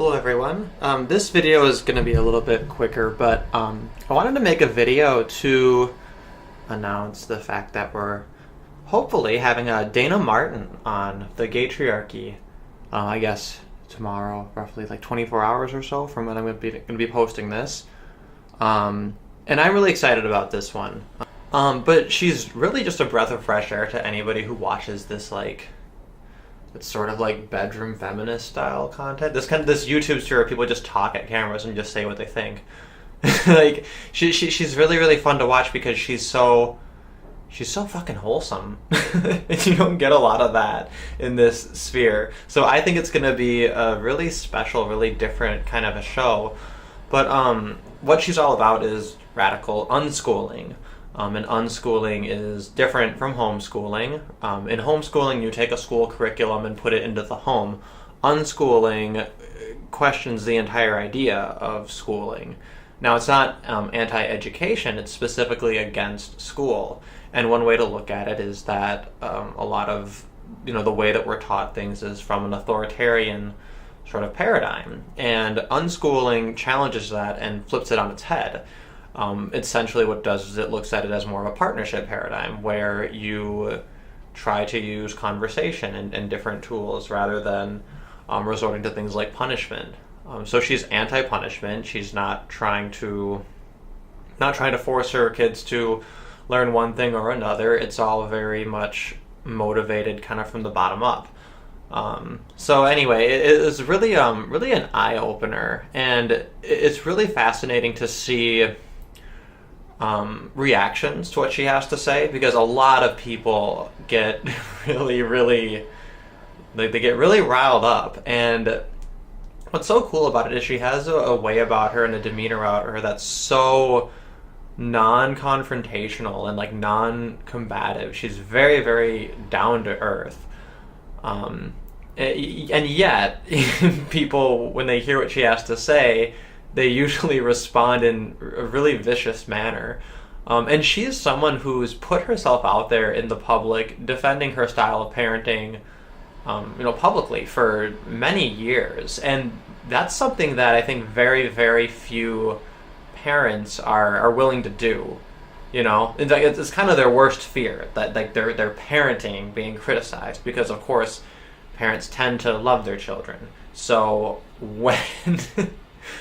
Hello everyone. This video is going to be a little bit quicker, but I wanted to make a video to announce the fact that we're hopefully having a Dayna Martin on the Gaytriarchy. I guess tomorrow, roughly like 24 hours or so from when I'm going to be posting this. And I'm really excited about this one. But she's really just a breath of fresh air to anybody who watches this it's sort of like bedroom feminist style content. This YouTube sphere where people just talk at cameras and just say what they think. Like she's really fun to watch because she's so fucking wholesome. And you don't get a lot of that in this sphere. So I think it's gonna be a really special, really different kind of a show. But what she's all about is radical unschooling. And unschooling is different from homeschooling. In homeschooling, you take a school curriculum and put it into the home. Unschooling questions the entire idea of schooling. Now, it's not anti-education, it's specifically against school. And one way to look at it is that a lot of, the way that we're taught things is from an authoritarian sort of paradigm. And unschooling challenges that and flips it on its head. Essentially what it does is it looks at it as more of a partnership paradigm where you try to use conversation and different tools rather than resorting to things like punishment. So she's anti-punishment. She's not trying to force her kids to learn one thing or another. It's all very much motivated kind of from the bottom up. So anyway, it is really an eye-opener, and it's really fascinating to see reactions to what she has to say, because a lot of people get really riled up. And what's so cool about it is she has a way about her and a demeanor about her that's so non-confrontational and non-combative. She's very down to earth. And yet people, when they hear what she has to say, they usually respond in a really vicious manner. And she's someone who's put herself out there in the public defending her style of parenting, publicly for many years. And that's something that I think very few parents are willing to do. It's kind of their worst fear, that their parenting being criticized, because of course parents tend to love their children. So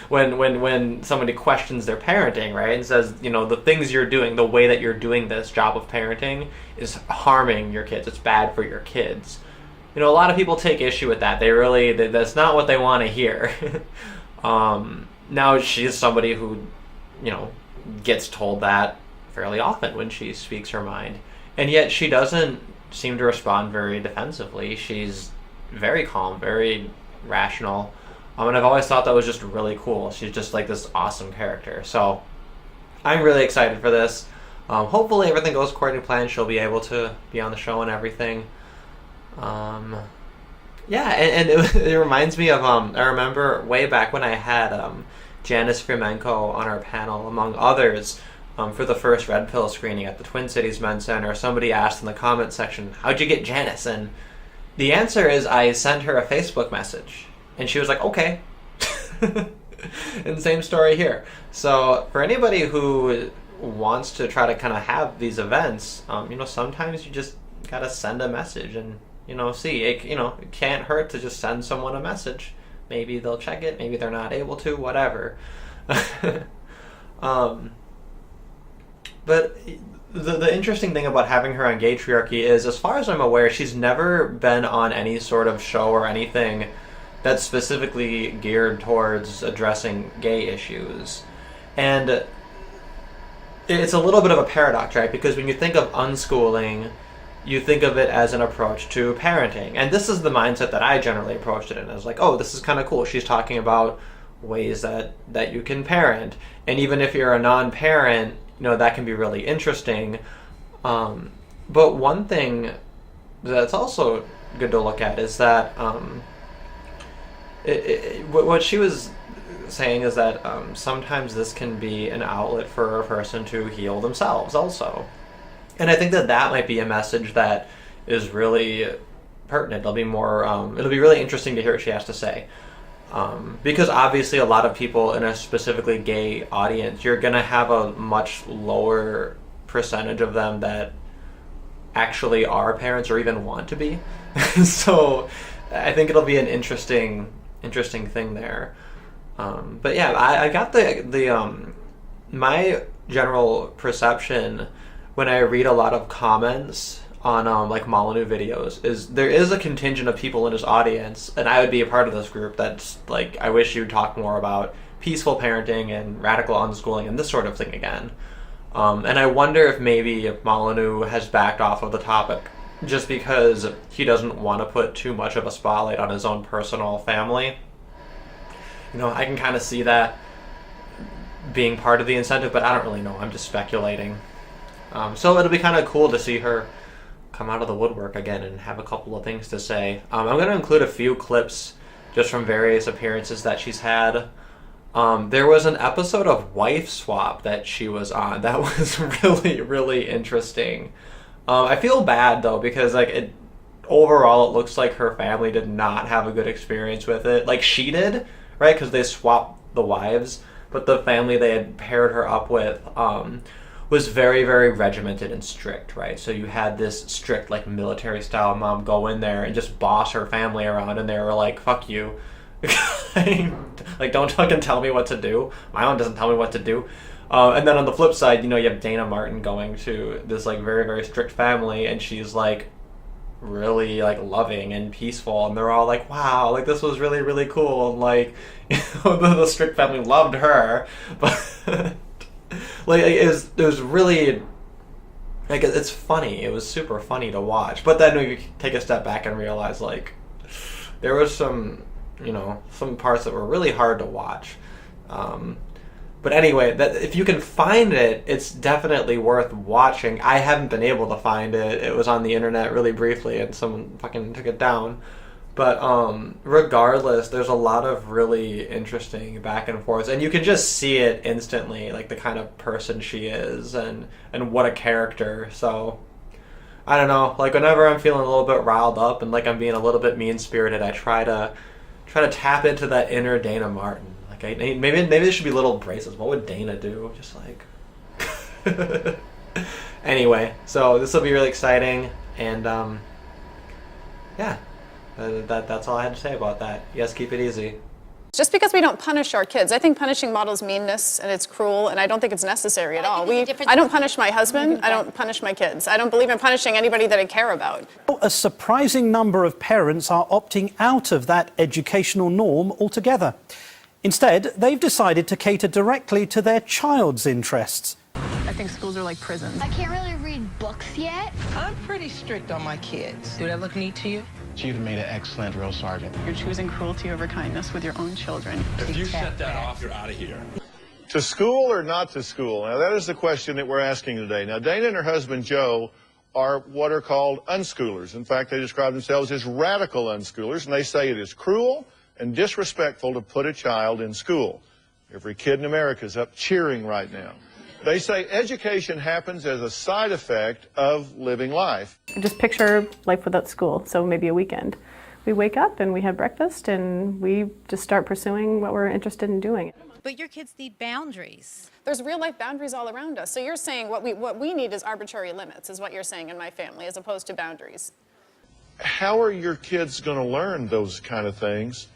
when somebody questions their parenting, right, and says, the things you're doing, the way that you're doing this job of parenting is harming your kids, it's bad for your kids. A lot of people take issue with that. That's not what they want to hear. Now she's somebody who, gets told that fairly often when she speaks her mind. And yet she doesn't seem to respond very defensively. She's very calm, very rational. And I've always thought that was just really cool. She's just like this awesome character. So I'm really excited for this. Hopefully everything goes according to plan. She'll be able to be on the show and everything. And it reminds me of, I remember way back when I had Janice Fremenko on our panel, among others, for the first Red Pill screening at the Twin Cities Men's Center. Somebody asked in the comment section, how'd you get Janice? And the answer is I sent her a Facebook message. And she was like, okay. And same story here. So for anybody who wants to try to kind of have these events, sometimes you just gotta send a message and, see. It can't hurt to just send someone a message. Maybe they'll check it, maybe they're not able to, whatever. But the interesting thing about having her on Gaytriarchy is, as far as I'm aware, she's never been on any sort of show or anything that's specifically geared towards addressing gay issues. And it's a little bit of a paradox, right? Because when you think of unschooling, you think of it as an approach to parenting. And this is the mindset that I generally approached it in. I was like, oh, this is kind of cool. She's talking about ways that you can parent. And even if you're a non-parent, that can be really interesting. But one thing that's also good to look at is that what she was saying is that sometimes this can be an outlet for a person to heal themselves also. And I think that might be a message that is really pertinent. It'll be really interesting to hear what she has to say. Because obviously a lot of people in a specifically gay audience, you're going to have a much lower percentage of them that actually are parents or even want to be. So I think it'll be an interesting thing there. But yeah, I got my general perception when I read a lot of comments on like Molyneux videos is there is a contingent of people in his audience, and I would be a part of this group, that's like, I wish you'd talk more about peaceful parenting and radical unschooling and this sort of thing again. And I wonder if maybe Molyneux has backed off of the topic just because he doesn't want to put too much of a spotlight on his own personal family. You know, I can kind of see that being part of the incentive, but I don't really know. I'm just speculating. So it'll be kind of cool to see her come out of the woodwork again and have a couple of things to say. I'm going to include a few clips just from various appearances that she's had. There was an episode of Wife Swap that she was on that was really, really interesting. I feel bad though, because like overall it looks like her family did not have a good experience with it. Like she did, right? Because they swapped the wives, but the family they had paired her up with was very, very regimented and strict, right? So you had this strict, like, military-style mom go in there and just boss her family around, and they were like, fuck you. Like, don't fucking tell me what to do. My mom doesn't tell me what to do. And then on the flip side, you know, you have Dayna Martin going to this, like, very, very strict family, and she's, like, really, like, loving and peaceful, and they're all like, wow, like, this was really, really cool, and, like, you know, the strict family loved her, but... Like, it was really, like, it's funny. It was super funny to watch. But then we take a step back and realize, like, there was some, you know, some parts that were really hard to watch. But anyway, that if you can find it, it's definitely worth watching. I haven't been able to find it. It was on the internet really briefly, and someone fucking took it down. But regardless, there's a lot of really interesting back and forth, and you can just see it instantly, like the kind of person she is, and what a character. So I don't know, like whenever I'm feeling a little bit riled up and like I'm being a little bit mean-spirited, I try to tap into that inner Dayna Martin. Like maybe there should be little bracelets. What would Dayna do? Just like anyway, so this will be really exciting, and yeah. That's all I had to say about that. Yes, keep it easy. Just because we don't punish our kids, I think punishing models meanness and it's cruel, and I don't think it's necessary at all. I don't punish my husband, I don't punish my kids. I don't believe in punishing anybody that I care about. A surprising number of parents are opting out of that educational norm altogether. Instead, they've decided to cater directly to their child's interests. I think schools are like prisons. I can't really read books yet. I'm pretty strict on my kids. Do that look neat to you? You'd have made an excellent drill sergeant. You're choosing cruelty over kindness with your own children. If you shut that off, you're out of here. To school or not to school? Now, that is the question that we're asking today. Now, Dayna and her husband, Joe, are what are called unschoolers. In fact, they describe themselves as radical unschoolers, and they say it is cruel and disrespectful to put a child in school. Every kid in America is up cheering right now. They say education happens as a side effect of living life. Just picture life without school, so maybe a weekend. We wake up and we have breakfast and we just start pursuing what we're interested in doing. But your kids need boundaries. There's real life boundaries all around us. So you're saying what we need is arbitrary limits, is what you're saying in my family, as opposed to boundaries. How are your kids going to learn those kind of things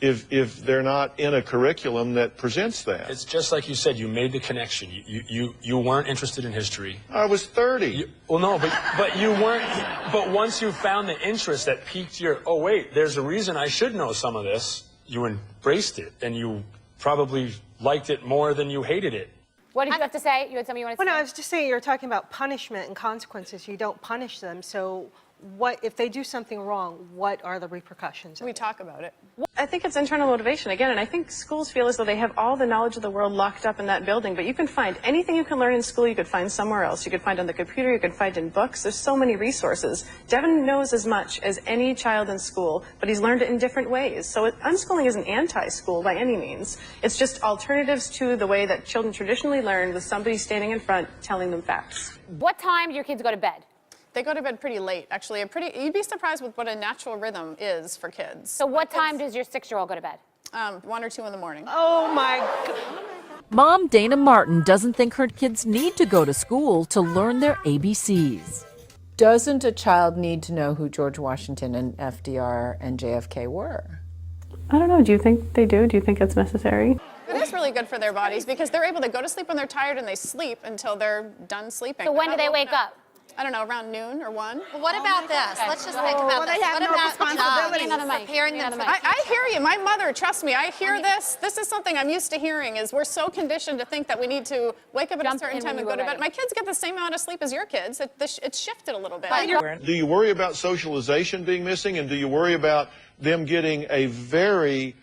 if they're not in a curriculum that presents that? It's just like you said, you made the connection. You weren't interested in history. I was 30. Well, no, but you weren't. But once you found the interest that piqued your, oh, wait, there's a reason I should know some of this, you embraced it, and you probably liked it more than you hated it. What did you have to say? You had something you wanted to say? Well, no, I was just saying, you're talking about punishment and consequences. You don't punish them, so what if they do something wrong, what are the repercussions? We talk about it. I think it's internal motivation again, and I think schools feel as though they have all the knowledge of the world locked up in that building, but you can find anything you can learn in school, you could find somewhere else. You could find on the computer, you could find in books. There's so many resources. Devin knows as much as any child in school, but he's learned it in different ways. So unschooling isn't anti-school by any means. It's just alternatives to the way that children traditionally learn, with somebody standing in front telling them facts. What time do your kids go to bed? They go to bed pretty late, actually. You'd be surprised with what a natural rhythm is for kids. So what time does your 6-year-old go to bed? 1 or 2 in the morning. Oh my God. Mom Dayna Martin doesn't think her kids need to go to school to learn their ABCs. Doesn't a child need to know who George Washington and FDR and JFK were? I don't know. Do you think they do? Do you think it's necessary? It is really good for their bodies because they're able to go to sleep when they're tired and they sleep until they're done sleeping. So when do they wake up? I don't know, around noon or 1. Well, what about this? Let's just think about this. What about preparing them for I hear you. My mother, trust me, I hear this. This is something I'm used to hearing is we're so conditioned to think that we need to wake up at a certain time and go to bed. My kids get the same amount of sleep as your kids. It's shifted a little bit. Do you worry about socialization being missing, and do you worry about them getting a very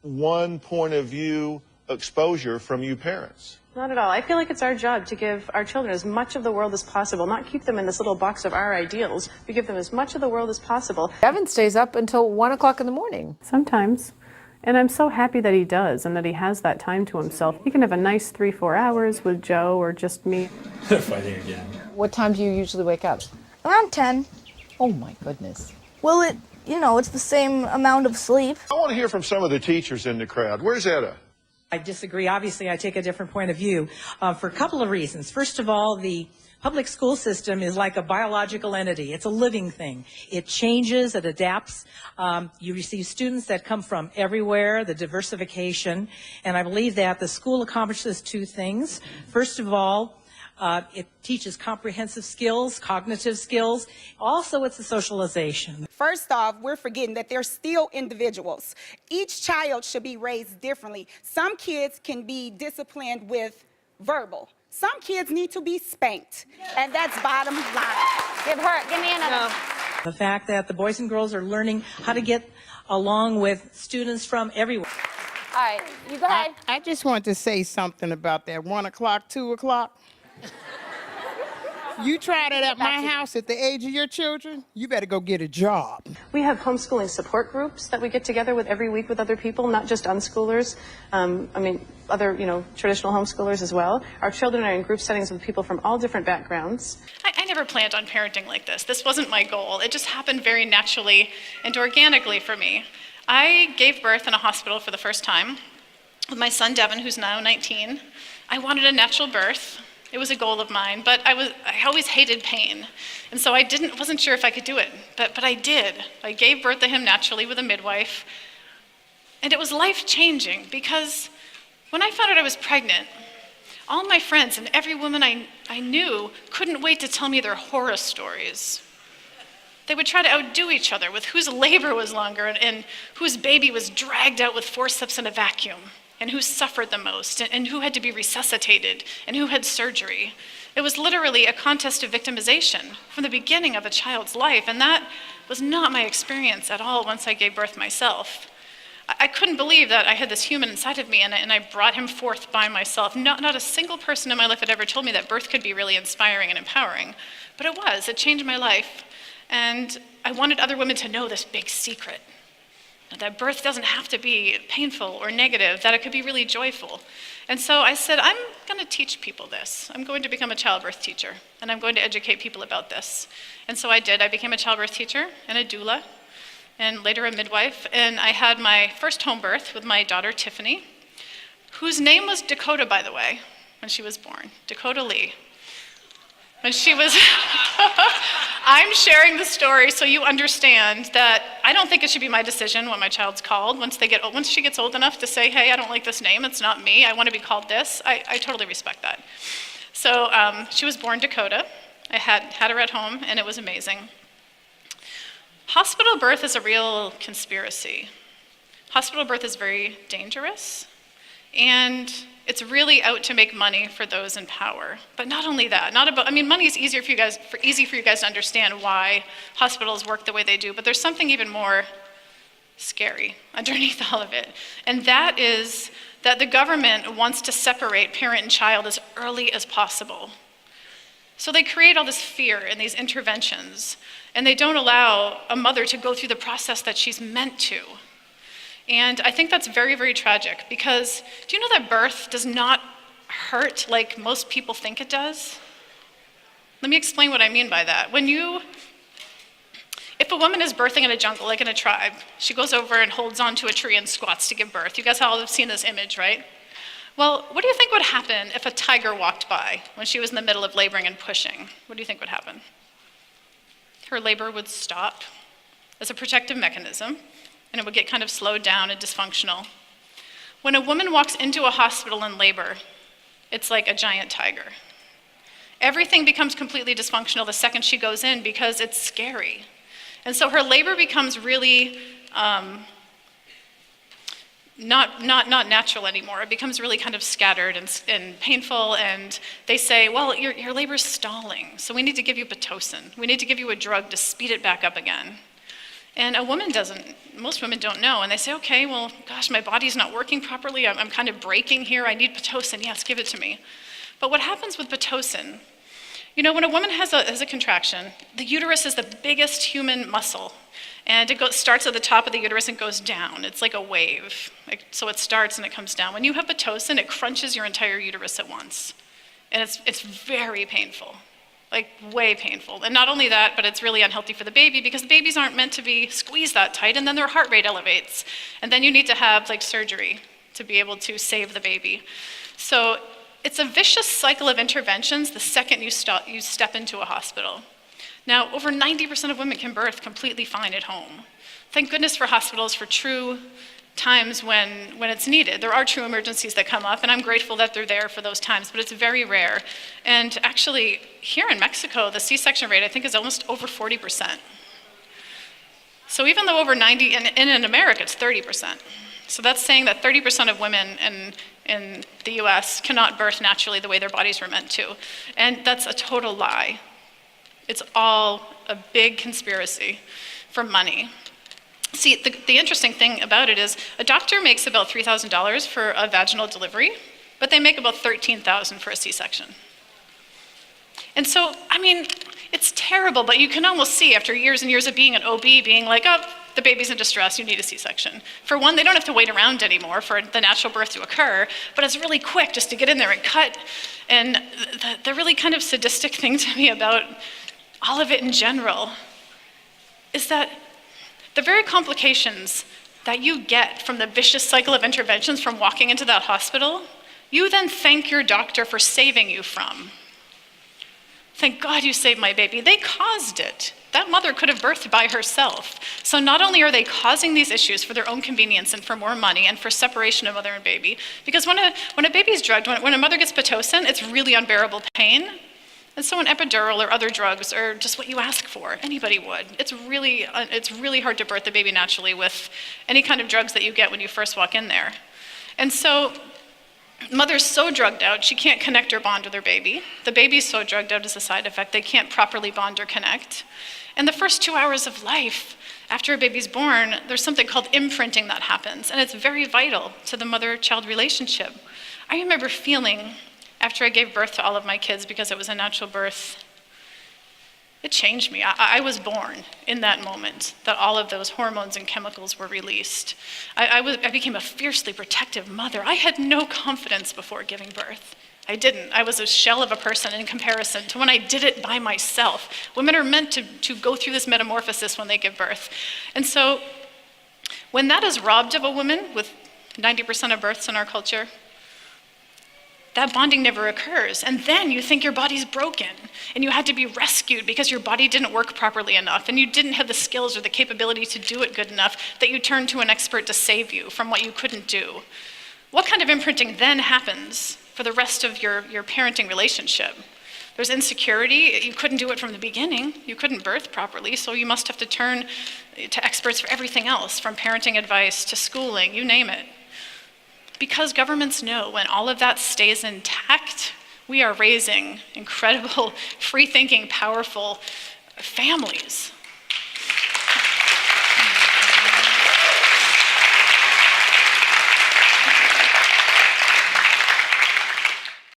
one point of view exposure from you parents? Not at all. I feel like it's our job to give our children as much of the world as possible, not keep them in this little box of our ideals. We give them as much of the world as possible. Evan stays up until 1 o'clock in the morning. Sometimes. And I'm so happy that he does and that he has that time to himself. He can have a nice 3-4 hours with Joe or just me. Fighting again. What time do you usually wake up? Around 10. Oh my goodness. Well, it's the same amount of sleep. I want to hear from some of the teachers in the crowd. Where's Etta? I disagree. Obviously, I take a different point of view for a couple of reasons. First of all, the public school system is like a biological entity. It's a living thing. It changes, it adapts. You receive students that come from everywhere, the diversification, and I believe that the school accomplishes 2 things. First of all, it teaches comprehensive skills, cognitive skills. Also, it's a socialization. First off, we're forgetting that they're still individuals. Each child should be raised differently. Some kids can be disciplined with verbal. Some kids need to be spanked. And that's bottom line. Give me another. The fact that the boys and girls are learning how to get along with students from everywhere. All right, you go ahead. I just want to say something about that 1 o'clock, 2 o'clock. You tried it at my house at the age of your children, you better go get a job. We have homeschooling support groups that we get together with every week with other people, not just unschoolers. Other, traditional homeschoolers as well. Our children are in group settings with people from all different backgrounds. I never planned on parenting like this. This wasn't my goal. It just happened very naturally and organically for me. I gave birth in a hospital for the first time with my son Devin, who's now 19. I wanted a natural birth. It was a goal of mine, but I always hated pain. And so I wasn't sure if I could do it, but I did. I gave birth to him naturally with a midwife. And it was life-changing because when I found out I was pregnant, all my friends and every woman I knew couldn't wait to tell me their horror stories. They would try to outdo each other with whose labor was longer and whose baby was dragged out with forceps in a vacuum, and who suffered the most, and who had to be resuscitated, and who had surgery. It was literally a contest of victimization from the beginning of a child's life, and that was not my experience at all once I gave birth myself. I couldn't believe that I had this human inside of me, and I brought him forth by myself. Not a single person in my life had ever told me that birth could be really inspiring and empowering, but it was. It changed my life, and I wanted other women to know this big secret. That birth doesn't have to be painful or negative, that it could be really joyful. And so I said, I'm going to teach people this. I'm going to become a childbirth teacher, and I'm going to educate people about this. And so I did. I became a childbirth teacher and a doula, and later a midwife. And I had my first home birth with my daughter, Tiffany, whose name was Dakota, by the way, when she was born, Dakota Lee. When she was, I'm sharing the story so you understand that I don't think it should be my decision what my child's called. Once she gets old enough to say, hey, I don't like this name, it's not me, I want to be called this, I totally respect that. So she was born Dakota. I had her at home, and it was amazing. Hospital birth is a real conspiracy. Hospital birth is very dangerous, and it's really out to make money for those in power. But not only that, money is easy for you guys to understand why hospitals work the way they do, but there's something even more scary underneath all of it. And that is that the government wants to separate parent and child as early as possible. So they create all this fear in these interventions, and they don't allow a mother to go through the process that she's meant to. And I think that's very, very tragic, because do you know that birth does not hurt like most people think it does? Let me explain what I mean by that. if a woman is birthing in a jungle, like in a tribe, she goes over and holds onto a tree and squats to give birth. You guys all have seen this image, right? Well, what do you think would happen if a tiger walked by when she was in the middle of laboring and pushing? What do you think would happen? Her labor would stop as a protective mechanism, and it would get kind of slowed down and dysfunctional. When a woman walks into a hospital in labor, it's like a giant tiger. Everything becomes completely dysfunctional the second she goes in because it's scary. And so her labor becomes really not natural anymore. It becomes really kind of scattered and painful, and they say, well, your labor's stalling, so we need to give you Pitocin. We need to give you a drug to speed it back up again. And a woman most women don't know, and they say, okay, well, gosh, my body's not working properly, I'm kind of breaking here, I need Pitocin, yes, give it to me. But what happens with Pitocin, you know, when a woman has a contraction, the uterus is the biggest human muscle, and it starts at the top of the uterus and goes down. It's like a wave. So it starts and it comes down. When you have Pitocin, it crunches your entire uterus at once. And it's very painful, like way painful. And not only that, but it's really unhealthy for the baby because the babies aren't meant to be squeezed that tight, and then their heart rate elevates. And then you need to have like surgery to be able to save the baby. So it's a vicious cycle of interventions the second you step into a hospital. Now, over 90% of women can birth completely fine at home. Thank goodness for hospitals for true times when it's needed. There are true emergencies that come up, and I'm grateful that they're there for those times, but it's very rare. And actually, here in Mexico, the C-section rate, I think, is almost over 40%. So even though over 90, and in America, it's 30%. So that's saying that 30% of women in the US cannot birth naturally the way their bodies were meant to. And that's a total lie. It's all a big conspiracy for money. See, the interesting thing about it is a doctor makes about $3,000 for a vaginal delivery, but they make about $13,000 for a C-section. And so, I mean, it's terrible, but you can almost see after years and years of being an OB, being like, oh, the baby's in distress, you need a C-section. For one, they don't have to wait around anymore for the natural birth to occur, but it's really quick just to get in there and cut. And the really kind of sadistic thing to me about all of it in general is that the very complications that you get from the vicious cycle of interventions from walking into that hospital, you then thank your doctor for saving you from. Thank God you saved my baby. They caused it. That mother could have birthed by herself. So not only are they causing these issues for their own convenience and for more money and for separation of mother and baby, because when a baby's drugged, when a mother gets Pitocin, it's really unbearable pain. And so an epidural or other drugs are just what you ask for. Anybody would. It's really hard to birth the baby naturally with any kind of drugs that you get when you first walk in there. And so mother's so drugged out, she can't connect or bond with her baby. The baby's so drugged out as a side effect, they can't properly bond or connect. And the first 2 hours of life after a baby's born, there's something called imprinting that happens, and it's very vital to the mother-child relationship. I remember feeling, after I gave birth to all of my kids because it was a natural birth, it changed me. I was born in that moment that all of those hormones and chemicals were released. I became a fiercely protective mother. I had no confidence before giving birth. I didn't. I was a shell of a person in comparison to when I did it by myself. Women are meant to go through this metamorphosis when they give birth. And so when that is robbed of a woman, with 90% of births in our culture, that bonding never occurs. And then you think your body's broken and you had to be rescued because your body didn't work properly enough and you didn't have the skills or the capability to do it good enough that you turned to an expert to save you from what you couldn't do. What kind of imprinting then happens for the rest of your parenting relationship? There's insecurity. You couldn't do it from the beginning. You couldn't birth properly, so you must have to turn to experts for everything else, from parenting advice to schooling, you name it. Because governments know when all of that stays intact, we are raising incredible, free-thinking, powerful families.